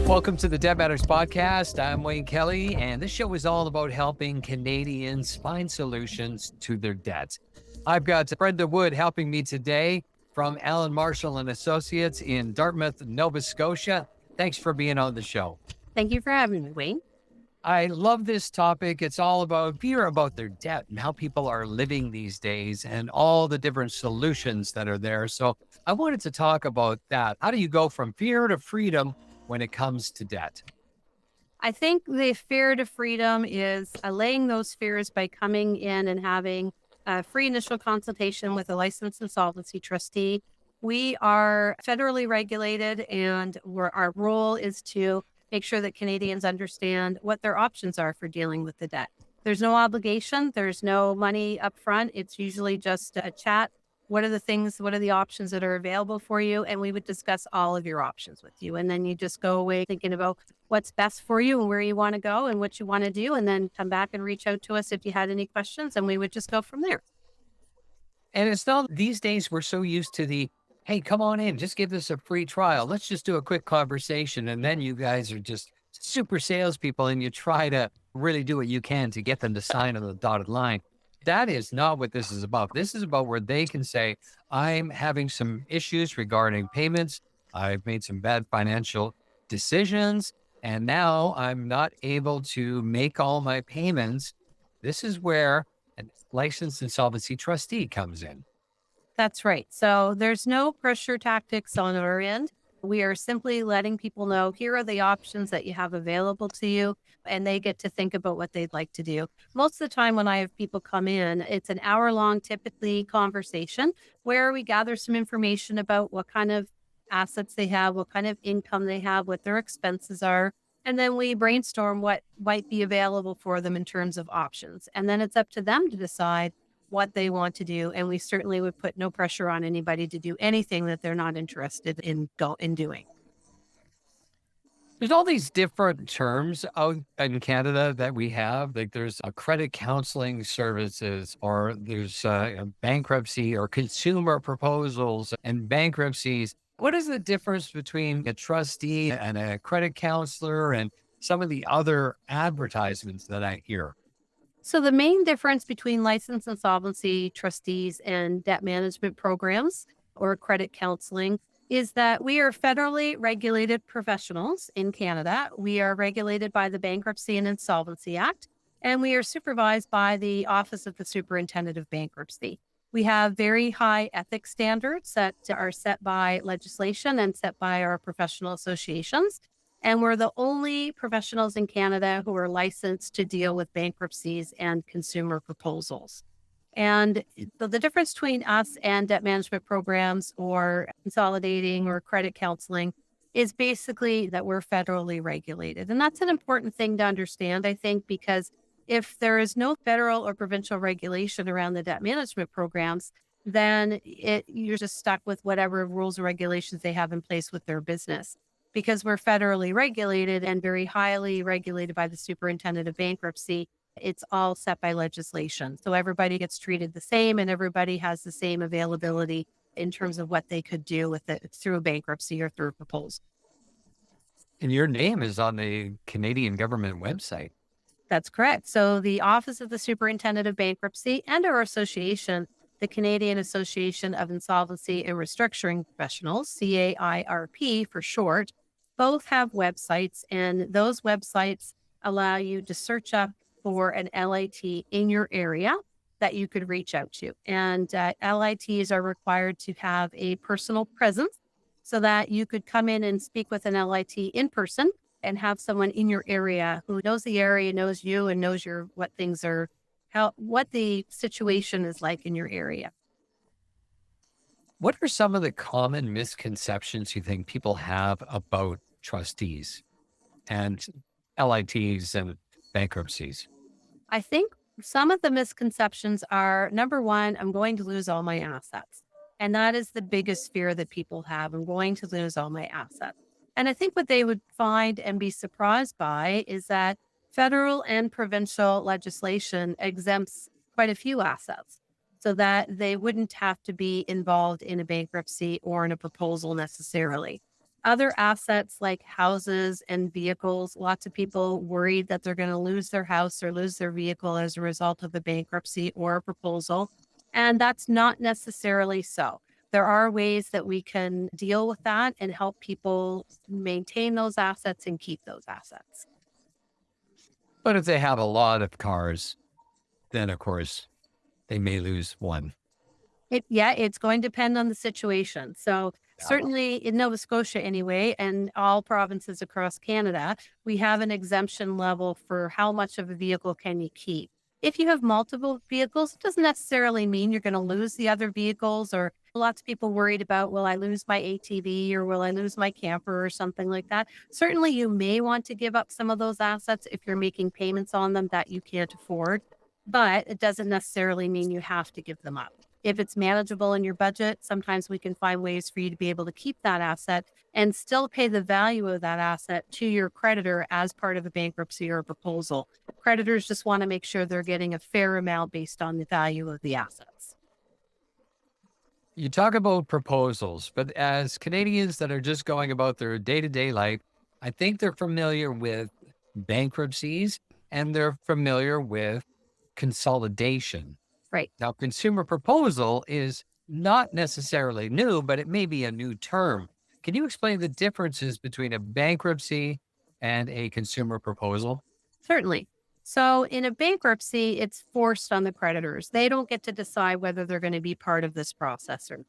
Welcome to the Debt Matters Podcast. I'm Wayne Kelly, and this show is all about helping Canadians find solutions to their debts. I've got Brenda Wood helping me today from Allen Marshall and Associates in Dartmouth, Nova Scotia. Thanks for being on the show. Thank you for having me, Wayne. I love this topic. It's all about fear about their debt and how people are living these days and all the different solutions that are there. So I wanted to talk about that. How do you go from fear to freedom when it comes to debt? I think the fear to freedom is allaying those fears by coming in and having a free initial consultation with a licensed insolvency trustee. We are federally regulated, and our role is to make sure that Canadians understand what their options are for dealing with the debt. There's no obligation. There's no money up front. It's usually just a chat. What are the options that are available for you? And we would discuss all of your options with you. And then you just go away thinking about what's best for you and where you want to go and what you want to do. And then come back and reach out to us if you had any questions, and we would just go from there. And it's not these days we're so used to hey, come on in, just give us a free trial. Let's just do a quick conversation. And then you guys are just super salespeople and you try to really do what you can to get them to sign on the dotted line. That is not what this is about. This is about where they can say, I'm having some issues regarding payments. I've made some bad financial decisions, and now I'm not able to make all my payments. This is where a licensed insolvency trustee comes in. That's right. So there's no pressure tactics on our end. We are simply letting people know, here are the options that you have available to you, and they get to think about what they'd like to do. Most of the time when I have people come in, it's an hour-long, typically, conversation where we gather some information about what kind of assets they have, what kind of income they have, what their expenses are, and then we brainstorm what might be available for them in terms of options. And then it's up to them to decide what they want to do. And we certainly would put no pressure on anybody to do anything that they're not interested in doing. There's all these different terms out in Canada that we have. Like there's a credit counseling services, or there's a bankruptcy or consumer proposals and bankruptcies. What is the difference between a trustee and a credit counselor and some of the other advertisements that I hear? So the main difference between licensed insolvency trustees and debt management programs or credit counseling is that we are federally regulated professionals in Canada. We are regulated by the Bankruptcy and Insolvency Act, and we are supervised by the Office of the Superintendent of Bankruptcy. We have very high ethics standards that are set by legislation and set by our professional associations. And we're the only professionals in Canada who are licensed to deal with bankruptcies and consumer proposals. And the difference between us and debt management programs or consolidating or credit counseling is basically that we're federally regulated. And that's an important thing to understand, I think, because if there is no federal or provincial regulation around the debt management programs, then you're just stuck with whatever rules or regulations they have in place with their business. Because we're federally regulated and very highly regulated by the Superintendent of Bankruptcy, it's all set by legislation. So everybody gets treated the same and everybody has the same availability in terms of what they could do with it through a bankruptcy or through a proposal. And your name is on the Canadian government website. That's correct. So the Office of the Superintendent of Bankruptcy and our association, the Canadian Association of Insolvency and Restructuring Professionals, CAIRP for short, both have websites, and those websites allow you to search up for an LIT in your area that you could reach out to. And LITs are required to have a personal presence so that you could come in and speak with an LIT in person and have someone in your area who knows the area, knows you, and knows what the situation is like in your area. What are some of the common misconceptions you think people have about trustees and LITs and bankruptcies? I think some of the misconceptions are, number one, I'm going to lose all my assets. And that is the biggest fear that people have. I'm going to lose all my assets. And I think what they would find and be surprised by is that federal and provincial legislation exempts quite a few assets, so that they wouldn't have to be involved in a bankruptcy or in a proposal necessarily. Other assets like houses and vehicles, lots of people worried that they're going to lose their house or lose their vehicle as a result of a bankruptcy or a proposal. And that's not necessarily so. There are ways that we can deal with that and help people maintain those assets and keep those assets. But if they have a lot of cars, then of course they may lose one. Yeah, it's going to depend on the situation. So Yeah. certainly in Nova Scotia anyway, and all provinces across Canada, we have an exemption level for how much of a vehicle can you keep. If you have multiple vehicles, it doesn't necessarily mean you're going to lose the other vehicles, or lots of people worried about, will I lose my ATV or will I lose my camper or something like that? Certainly you may want to give up some of those assets if you're making payments on them that you can't afford, but it doesn't necessarily mean you have to give them up. If it's manageable in your budget, sometimes we can find ways for you to be able to keep that asset and still pay the value of that asset to your creditor as part of a bankruptcy or a proposal. Creditors just want to make sure they're getting a fair amount based on the value of the assets. You talk about proposals, but as Canadians that are just going about their day to day life, I think they're familiar with bankruptcies and they're familiar with consolidation. Right. Now, consumer proposal is not necessarily new, but it may be a new term. Can you explain the differences between a bankruptcy and a consumer proposal? Certainly. So, in a bankruptcy, it's forced on the creditors. They don't get to decide whether they're going to be part of this process or not.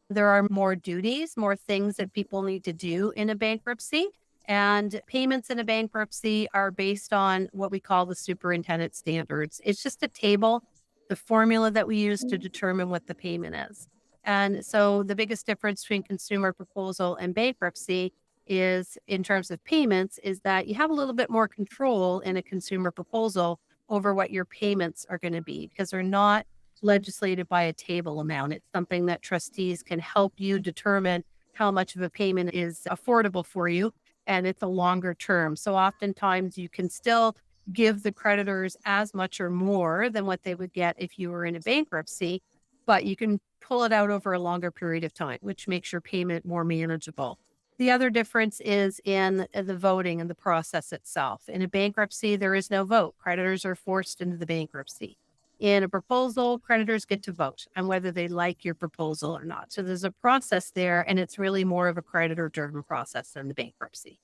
There are more duties, more things that people need to do in a bankruptcy. And payments in a bankruptcy are based on what we call the superintendent standards. It's just a table, the formula that we use to determine what the payment is. And so the biggest difference between consumer proposal and bankruptcy is in terms of payments is that you have a little bit more control in a consumer proposal over what your payments are going to be because they're not legislated by a table amount. It's something that trustees can help you determine how much of a payment is affordable for you. And it's a longer term. So oftentimes you can still give the creditors as much or more than what they would get if you were in a bankruptcy, but you can pull it out over a longer period of time, which makes your payment more manageable. The other difference is in the voting and the process itself. In a bankruptcy, there is no vote. Creditors are forced into the bankruptcy. In a proposal, creditors get to vote on whether they like your proposal or not. So there's a process there, and it's really more of a creditor driven process than the bankruptcy.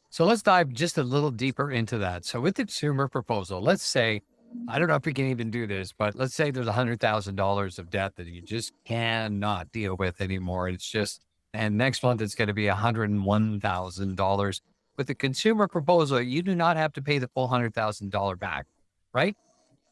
So let's dive just a little deeper into that. So with the consumer proposal, let's say, I don't know if we can even do this, but let's say there's $100,000 of debt that you just cannot deal with anymore. It's just, and next month it's going to be $101,000. With the consumer proposal, you do not have to pay the full $100,000 back, right?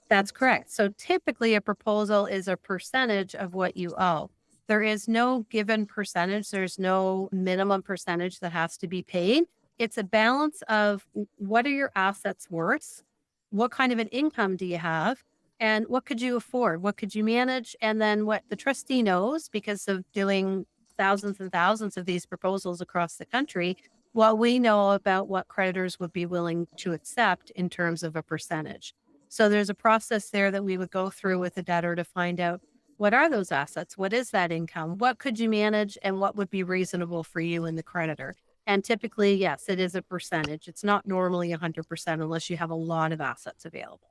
That's correct. So typically, a proposal is a percentage of what you owe. There is no given percentage, there's no minimum percentage that has to be paid. It's a balance of what are your assets worth? What kind of an income do you have? And what could you afford? What could you manage? And then what the trustee knows because of doing thousands and thousands of these proposals across the country, what we know about what creditors would be willing to accept in terms of a percentage. So there's a process there that we would go through with the debtor to find out what are those assets? What is that income? What could you manage and what would be reasonable for you and the creditor? And typically, yes, it is a percentage. It's not normally 100% unless you have a lot of assets available.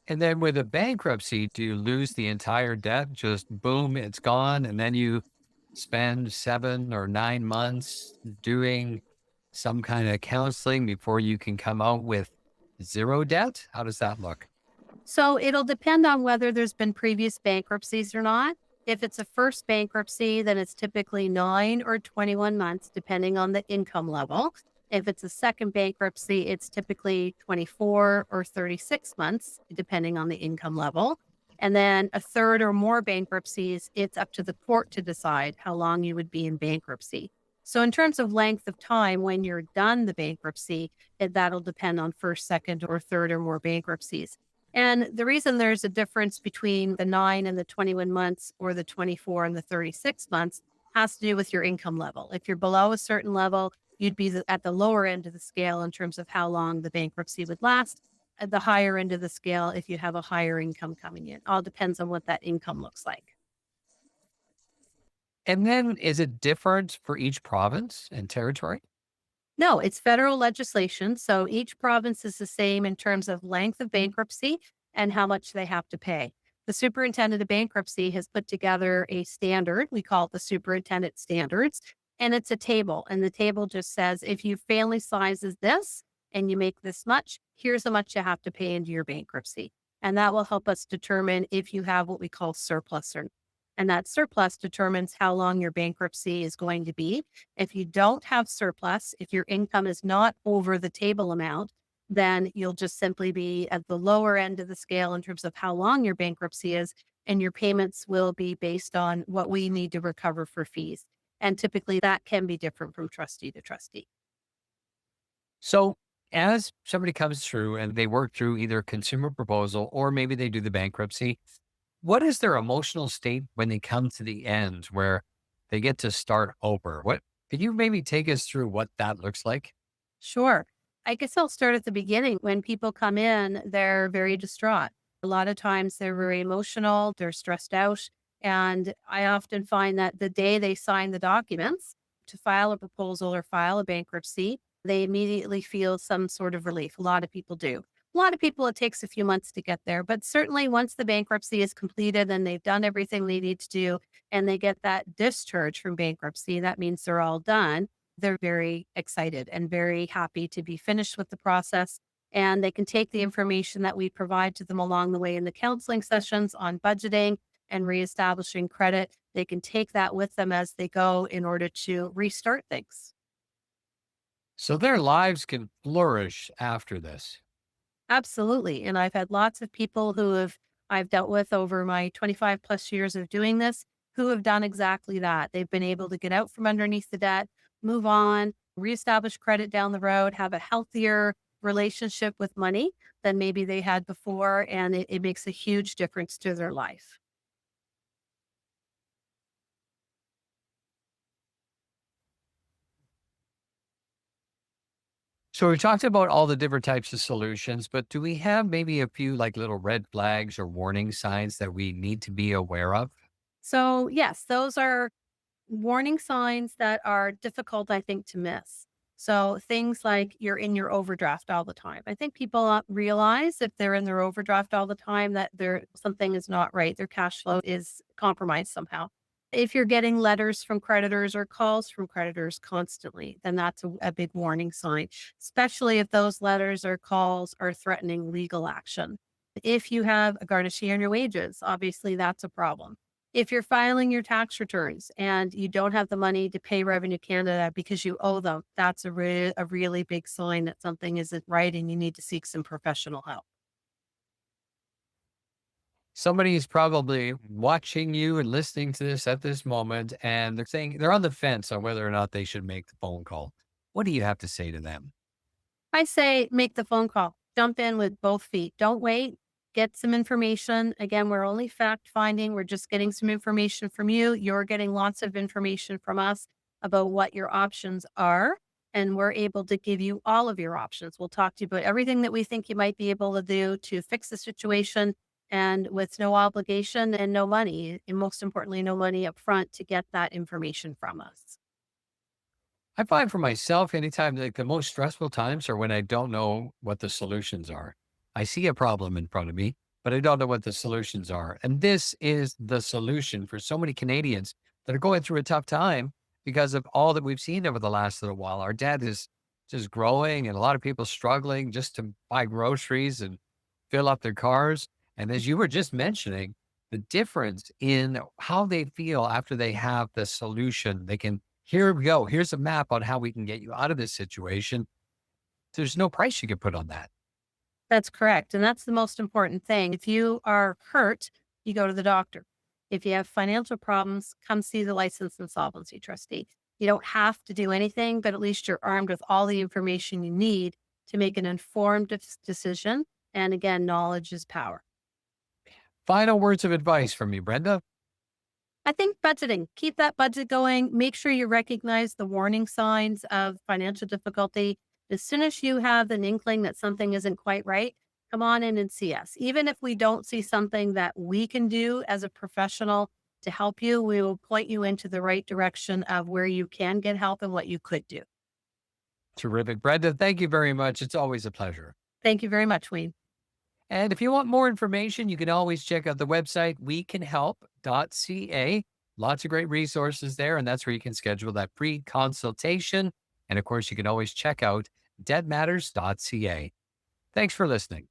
And then with a bankruptcy, do you lose the entire debt? Just boom, it's gone. And then you spend 7 or 9 months doing some kind of counseling before you can come out with zero debt? How does that look? So it'll depend on whether there's been previous bankruptcies or not. If it's a first bankruptcy, then it's typically 9 or 21 months, depending on the income level. If it's a second bankruptcy, it's typically 24 or 36 months, depending on the income level. And then a third or more bankruptcies, it's up to the court to decide how long you would be in bankruptcy. So, in terms of length of time when you're done the bankruptcy, that'll depend on first, second, or third or more bankruptcies. And the reason there's a difference between the 9 and the 21 months or the 24 and the 36 months has to do with your income level. If you're below a certain level, you'd be at the lower end of the scale in terms of how long the bankruptcy would last. At the higher end of the scale, if you have a higher income coming in, all depends on what that income looks like. And then is it different for each province and territory? No, it's federal legislation. So each province is the same in terms of length of bankruptcy and how much they have to pay. The superintendent of bankruptcy has put together a standard. We call it the superintendent standards. And it's a table. And the table just says if your family size is this and you make this much, here's how much you have to pay into your bankruptcy. And that will help us determine if you have what we call surplus or not. And that surplus determines how long your bankruptcy is going to be. If you don't have surplus, if your income is not over the table amount, then you'll just simply be at the lower end of the scale in terms of how long your bankruptcy is, and your payments will be based on what we need to recover for fees. And typically that can be different from trustee to trustee. So, as somebody comes through and they work through either consumer proposal or maybe they do the bankruptcy, what is their emotional state when they come to the end where they get to start over? What Could you maybe take us through what that looks like? Sure. I guess I'll start at the beginning. When people come in, they're very distraught. A lot of times they're very emotional, they're stressed out. And I often find that the day they sign the documents to file a proposal or file a bankruptcy, they immediately feel some sort of relief. A lot of people do. A lot of people, it takes a few months to get there. But certainly once the bankruptcy is completed and they've done everything they need to do and they get that discharge from bankruptcy, that means they're all done. They're very excited and very happy to be finished with the process. And they can take the information that we provide to them along the way in the counseling sessions on budgeting and reestablishing credit. They can take that with them as they go in order to restart things. So their lives can flourish after this. Absolutely. And I've had lots of people I've dealt with over my 25 plus years of doing this who have done exactly that. They've been able to get out from underneath the debt, move on, reestablish credit down the road, have a healthier relationship with money than maybe they had before. And it makes a huge difference to their life. So we talked about all the different types of solutions, but do we have maybe a few like little red flags or warning signs that we need to be aware of? So, yes, those are warning signs that are difficult, I think, to miss. So things like you're in your overdraft all the time. I think people realize if they're in their overdraft all the time that something is not right. Their cash flow is compromised somehow. If you're getting letters from creditors or calls from creditors constantly, then that's a big warning sign, especially if those letters or calls are threatening legal action. If you have a garnishee on your wages, obviously that's a problem. If you're filing your tax returns and you don't have the money to pay Revenue Canada because you owe them, that's a really big sign that something isn't right and you need to seek some professional help. Somebody is probably watching you and listening to this at this moment, and they're saying they're on the fence on whether or not they should make the phone call. What do you have to say to them? I say make the phone call. Jump in with both feet. Don't wait. Get some information. Again, we're only fact finding. We're just getting some information from you. You're getting lots of information from us about what your options are. And we're able to give you all of your options. We'll talk to you about everything that we think you might be able to do to fix the situation and with no obligation and no money. And most importantly, no money up front to get that information from us. I find for myself, anytime like the most stressful times are when I don't know what the solutions are. I see a problem in front of me, but I don't know what the solutions are. And this is the solution for so many Canadians that are going through a tough time because of all that we've seen over the last little while. Our debt is just growing and a lot of people struggling just to buy groceries and fill up their cars. And as you were just mentioning, the difference in how they feel after they have the solution, they can here we go. Here's a map on how we can get you out of this situation. There's no price you can put on that. That's correct. And that's the most important thing. If you are hurt, you go to the doctor. If you have financial problems, come see the licensed insolvency trustee. You don't have to do anything, but at least you're armed with all the information you need to make an informed decision. And again, knowledge is power. Final words of advice from you, Brenda. I think budgeting, keep that budget going. Make sure you recognize the warning signs of financial difficulty. As soon as you have an inkling that something isn't quite right, come on in and see us. Even if we don't see something that we can do as a professional, to help you. We will point you into the right direction of where you can get help and what you could do. Terrific. Brenda, thank you very much. It's always a pleasure. Thank you very much, Wayne. And if you want more information, you can always check out the website wecanhelp.ca. Lots of great resources there, and that's where you can schedule that free consultation. And of course, you can always check out debtmatters.ca. Thanks for listening.